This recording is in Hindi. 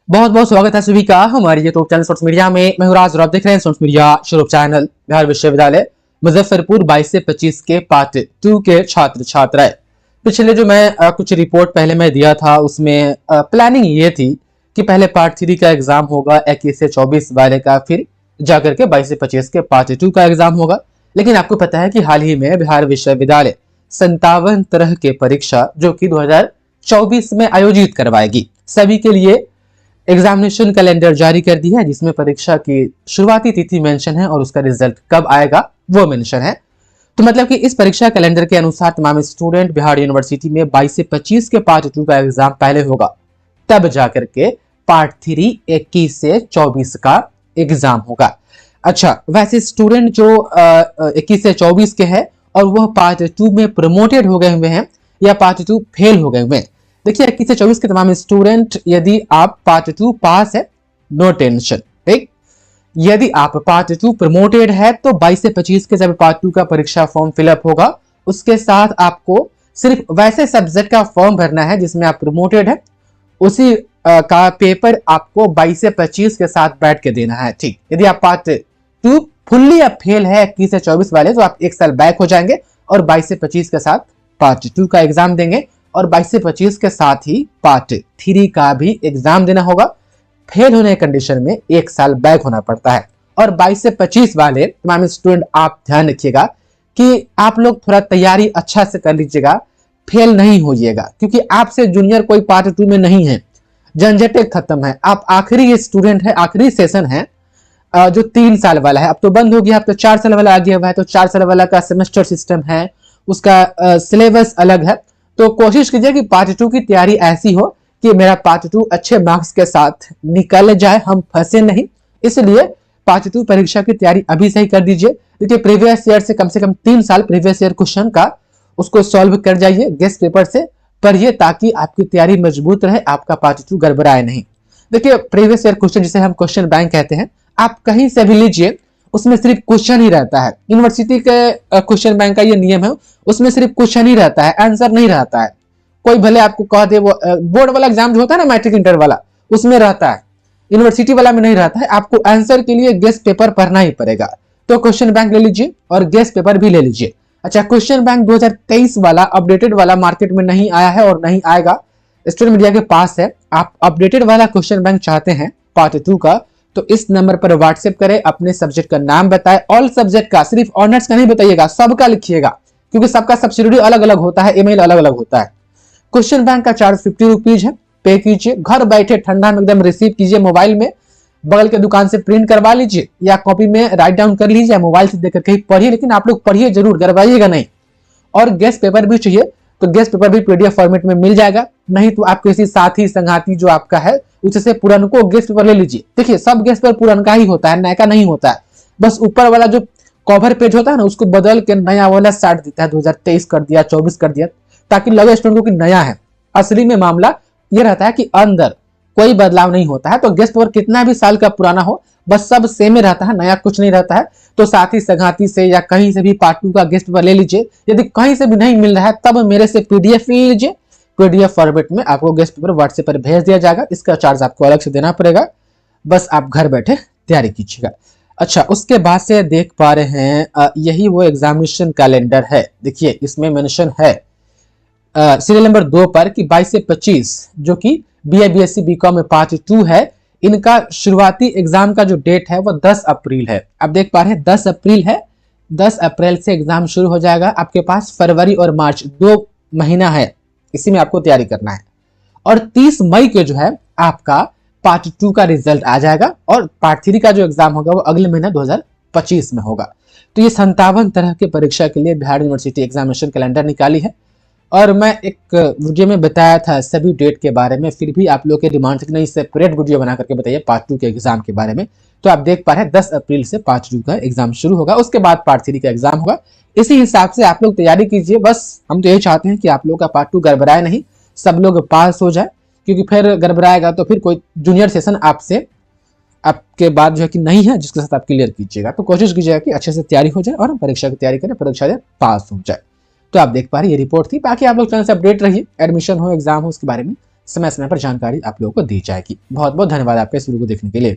बहुत बहुत स्वागत है सभी का हमारे यूट्यूब चैनल सोर्स मीडिया में। मैं हूं राज और आप देख रहे हैं source media YouTube channel. Bihar विश्वविद्यालय मुजफ्फरपुर 22 से 25 के पार्ट 2 के छात्र छात्राएं, पिछले जो मैं कुछ रिपोर्ट पहले मैं दिया था उसमें प्लानिंग ये थी कि पहले पार्ट 3 का एग्जाम होगा 21 से 24 वाले का, फिर जाकर के 22 से 25 के पार्ट 2 का एग्जाम होगा। लेकिन आपको पता है कि हाल ही में बिहार विश्वविद्यालय 57 तरह के परीक्षा जो कि 2024 में आयोजित करवाएगी, सभी के लिए एग्जामिनेशन कैलेंडर जारी कर दी है, जिसमें परीक्षा की शुरुआती तिथि मेंशन है और उसका रिजल्ट कब आएगा वो मेंशन है। तो मतलब कि इस परीक्षा कैलेंडर के अनुसार तमाम स्टूडेंट बिहार यूनिवर्सिटी में 22 से 25 के पार्ट 2 का एग्जाम पहले होगा, तब जाकर के पार्ट 3 21 से 24 का एग्जाम होगा। अच्छा, वैसे स्टूडेंट जो 21 से 24 के हैं और वह पार्ट 2 में प्रमोटेड हो गए हुए हैं या पार्ट 2 फेल हो गए हुए हैं, देखिए 21 से 24 के तमाम स्टूडेंट, यदि आप पार्ट 2 पास है नो टेंशन, ठीक। यदि आप पार्ट 2 प्रमोटेड है तो 22 से 25 के जब पार्ट 2 का परीक्षा फॉर्म फिलअप होगा, उसके साथ आपको सिर्फ वैसे सब्जेक्ट का फॉर्म भरना है जिसमें आप प्रमोटेड है, उसी का पेपर आपको 22 से 25 के साथ बैठ के देना है, ठीक। यदि आप पार्ट 2 फुल्ली आप फेल है 21 से 24 वाले, तो आप एक साल बैक हो जाएंगे और 22 से 25 के साथ पार्ट 2 का एग्जाम देंगे और 22 से 25 के साथ ही पार्ट 3 का भी एग्जाम देना होगा। फेल होने की कंडीशन में एक साल बैक होना पड़ता है। और 22 से 25 वाले तमाम स्टूडेंट आप ध्यान रखिएगा कि आप लोग थोड़ा तैयारी अच्छा से कर लीजिएगा, फेल नहीं होइएगा, क्योंकि आपसे जूनियर कोई पार्ट 2 में नहीं है, झंझटें खत्म है। आप आखिरी स्टूडेंट है, आखिरी सेशन है जो 3 साल वाला है। अब तो बंद हो गया, अब तो 4 साल वाला आ गया हुआ है, तो 4 साल वाला का सेमेस्टर सिस्टम है, उसका सिलेबस अलग है। तो कोशिश कीजिए कि पार्ट 2 की तैयारी ऐसी हो कि मेरा पार्ट 2 अच्छे मार्क्स के साथ निकल जाए, हम फंसे नहीं। इसलिए पार्ट 2 परीक्षा की तैयारी अभी से ही कर दीजिए। देखिए प्रीवियस ईयर से कम 3 साल प्रीवियस ईयर क्वेश्चन का उसको सॉल्व कर जाइए, गेस्ट पेपर से पढ़िए, ताकि आपकी तैयारी मजबूत रहे, आपका पार्ट 2 गड़बड़ाए नहीं। देखिए प्रीवियस ईयर क्वेश्चन जिसे हम क्वेश्चन बैंक कहते हैं, आप कहीं से भी लीजिए, उसमें सिर्फ क्वेश्चन ही रहता है। यूनिवर्सिटी के क्वेश्चन बैंक का ये नियम है, उसमें सिर्फ क्वेश्चन ही रहता है, आंसर नहीं रहता है। कोई भले आपको कह दे वो बोर्ड वाला एग्जाम जो होता है ना, मैट्रिक इंटर वाला, उसमें रहता है, यूनिवर्सिटी वाला में नहीं रहता है। आपको आंसर के लिए गेस्ट पेपर पढ़ना ही पड़ेगा। तो क्वेश्चन बैंक ले लीजिए और गेस्ट पेपर भी ले लीजिए। अच्छा, क्वेश्चन बैंक 2023 वाला अपडेटेड वाला मार्केट में नहीं आया है और नहीं आएगा, स्टूडेंट मीडिया के पास है। आप अपडेटेड वाला क्वेश्चन बैंक चाहते हैं पार्ट 2 का, तो इस नंबर पर व्हाट्सएप करें, अपने सब्जेक्ट का नाम बताएं, ऑल सब्जेक्ट का, सिर्फ ऑनर्स का नहीं बताइएगा, सबका लिखिएगा, क्योंकि सबका सब्सिडी अलग अलग होता है, ईमेल अलग अलग होता है। क्वेश्चन बैंक का चार्ज 50 रुपीज है, पे कीजिए, घर बैठे ठंडा में एकदम रिसीव कीजिए, मोबाइल में बगल के दुकान से प्रिंट करवा लीजिए या कॉपी में राइट डाउन कर लीजिए, मोबाइल से देखकर कहीं पढ़िए, लेकिन आप लोग पढ़िए जरूर, गड़बड़ाइएगा नहीं। और गेस्ट पेपर भी चाहिए तो गेस्ट पेपर भी पीडीएफ फॉर्मेट में मिल जाएगा, नहीं तो आप किसी साथी संगाती जो आपका है उससे पुरानको गेस्ट पेपर ले लीजिए। देखिए सब गेस्ट पेपर पुरानका ही होता है, नया का नहीं होता है, बस ऊपर वाला जो कवर पेज होता है ना, उसको बदल के नया वाला साट देता है, 2023 कर दिया, 24 कर दिया, ताकि लगे स्टूडेंट को कि नया है। असली में मामला यह रहता है कि अंदर कोई बदलाव नहीं होता है। तो गेस्ट पेपर कितना भी साल का पुराना हो, बस सब सेम ही रहता है, नया कुछ नहीं रहता है। तो साथी संगाती से या कहीं से भी पार्ट 2 का गेस्ट पेपर ले लीजिए। यदि कहीं से भी नहीं मिल रहा है तब मेरे से पीडीएफ ले लीजिए, पीडीएफ फॉर्मेट में आपको गेस्ट पेपर व्हाट्सएप पर भेज दिया जाएगा, इसका चार्ज आपको अलग से देना पड़ेगा, बस आप घर बैठे तैयारी कीजिएगा। अच्छा, उसके बाद से देख पा रहे हैं यही वो एग्जामिनेशन कैलेंडर है। देखिए इसमें मेंशन है सीरियल नंबर 2 पर कि 22 से 25 जो कि बीए बीएससी बीकॉम में पार्ट 2 है, इनका शुरुआती एग्जाम का जो डेट है वो 10 अप्रैल है। आप देख पा रहे हैं 10 अप्रैल है, 10 अप्रैल से एग्जाम शुरू हो जाएगा। आपके पास फरवरी और मार्च 2 महीना है, इसी में आपको तैयारी करना है। और 30 मई के जो है आपका पार्ट 2 का रिजल्ट आ जाएगा और पार्ट 3 का जो एग्जाम होगा वो अगले महीना 2025 में होगा। तो ये 57 तरह के परीक्षा के लिए बिहार यूनिवर्सिटी एग्जामिनेशन कैलेंडर निकाली है। और मैं एक वीडियो में बताया था सभी डेट के बारे में, फिर भी आप लोग के डिमांड से नहीं सेपरेट वीडियो बना करके बताइए पार्ट 2 के एग्जाम के बारे में। तो आप देख पा रहे हैं 10 अप्रैल से पार्ट 2 का एग्जाम शुरू होगा, उसके बाद पार्ट 3 का एग्जाम होगा। इसी हिसाब से आप लोग तैयारी कीजिए। बस हम तो यही चाहते हैं कि आप लोग का पार्ट 2 गड़बड़ाए नहीं, सब लोग पास हो जाए, क्योंकि फिर गड़बड़ाएगा तो फिर कोई जूनियर सेशन आपसे आपके बाद जो है कि नहीं है जिसके साथ आप क्लियर कीजिएगा। तो कोशिश कीजिएगा कि अच्छे से तैयारी हो जाए और हम परीक्षा की तैयारी करें, परीक्षा पास हो जाए। तो आप देख पा रहे ये रिपोर्ट थी। बाकी आप लोग चैनल से अपडेट रहिए, एडमिशन हो, एग्जाम हो, उसके बारे में समय समय पर जानकारी आप लोगों को दी जाएगी। बहुत बहुत धन्यवाद आपका इस वीडियो को देखने के लिए।